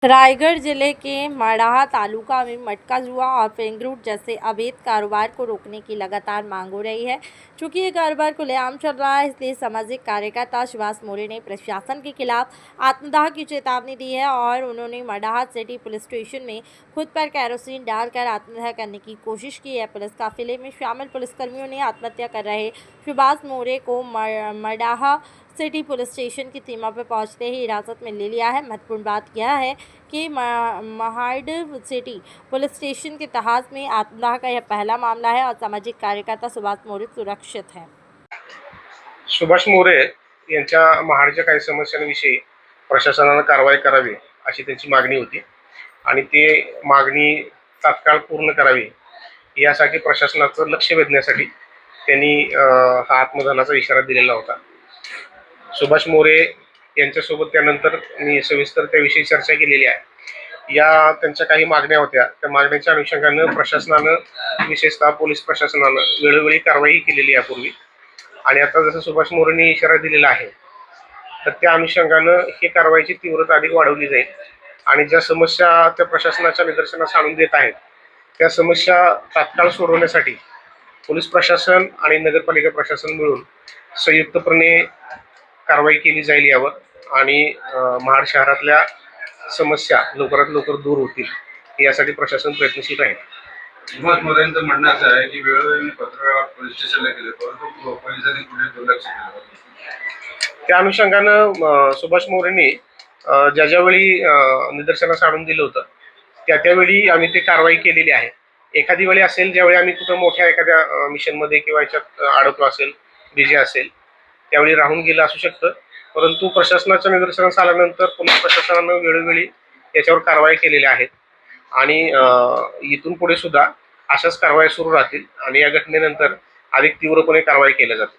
रायगढ़ जिले के मड़ाहा तालुका में मटका जुआ और फिंगरूट जैसे अवैध कारोबार को रोकने की लगातार मांग हो रही है। चूँकि ये कारोबार खुलेआम चल रहा है, इसलिए सामाजिक कार्यकर्ता सुभाष मोरे ने प्रशासन के खिलाफ आत्मदाह की चेतावनी दी है और उन्होंने मड़ाहा सिटी पुलिस स्टेशन में खुद पर कैरोसिन डालकर आत्मदाह करने की कोशिश की है। पुलिस काफिले में शामिल पुलिसकर्मियों ने आत्महत्या कर रहे सुभाष मोरे को मड़ाहा सिटी पुलिस स्टेशन की सीमा पर पहुंचते ही हिरासत में ले लिया है। महत्वपूर्ण बात यह है कि महाड सिटी पुलिस स्टेशन के इतिहास में आत्मदाह का यह पहला मामला है और सामाजिक कार्यकर्ता सुभाष मोरे सुरक्षित हैं। सुभाष मोरे यांच्या महाडच्या काही समस्यांविषयी प्रशासनाने कारवाई करावी अशी त्यांची मागणी होती आणि ती मागणी तात्काळ पूर्ण करावी यासाठी प्रशासनाचं लक्ष वेधण्यासाठी त्यांनी हा आत्मदहनाचा इशारा दिलेला होता। सुभाष मोरे यांच्यासोबत त्यानंतर मी सविस्तर त्याविषयी चर्चा केलेली आहे। या त्यांच्या काही मागण्या होत्या, त्या मागण्याच्या अनुषंगाने प्रशासनाने विशेषतः पोलीस प्रशासनाने वेळोवेळी कारवाई केलेली यापूर्वी आणि आता जसं सुभाष मोरेंनी इशारा दिलेला आहे तर त्या अनुषंगाने ही कारवाईची तीव्रता अधिक वाढवली जाईल आणि ज्या समस्या त्या प्रशासनाच्या निदर्शनास आणून देत आहेत त्या समस्या तात्काळ सोडवण्यासाठी पोलीस प्रशासन आणि नगरपालिका प्रशासन मिळून संयुक्तपणे कारवाई केली जाईल यावर आणि महाड शहरातल्या समस्या लवकरात लवकर दूर होतील यासाठी प्रशासन प्रयत्नशील आहे। सुभाष मोरेंचं म्हणणं असं आहे की वेळोवेळी पत्रव्यवहार पोलीस स्टेशनला केले परंतु पोलिसांनी पुढे दुर्लक्ष केलं। त्या अनुषंगाने सुभाष मोरेंनी ज्यावेळी निदर्शनास आणून दिलं होतं त्यावेळी आम्ही ते कारवाई केलेली आहे। एखादी वेळी असेल ज्यावेळी आम्ही कुठं मोठ्या एखाद्या मिशनमध्ये किंवा याच्यात अडकलो असेल, बिझी असेल त्यावेळी राहून गेलं असू शकतं, परंतु प्रशासनाच्या निदर्शनास आल्यानंतर पोलीस प्रशासनाने वेळोवेळी याच्यावर कारवाई केलेल्या आहेत आणि इथून पुढे सुद्धा अशाच कारवाई सुरू राहतील आणि या घटनेनंतर अधिक तीव्रपणे कारवाई केल्या जातील।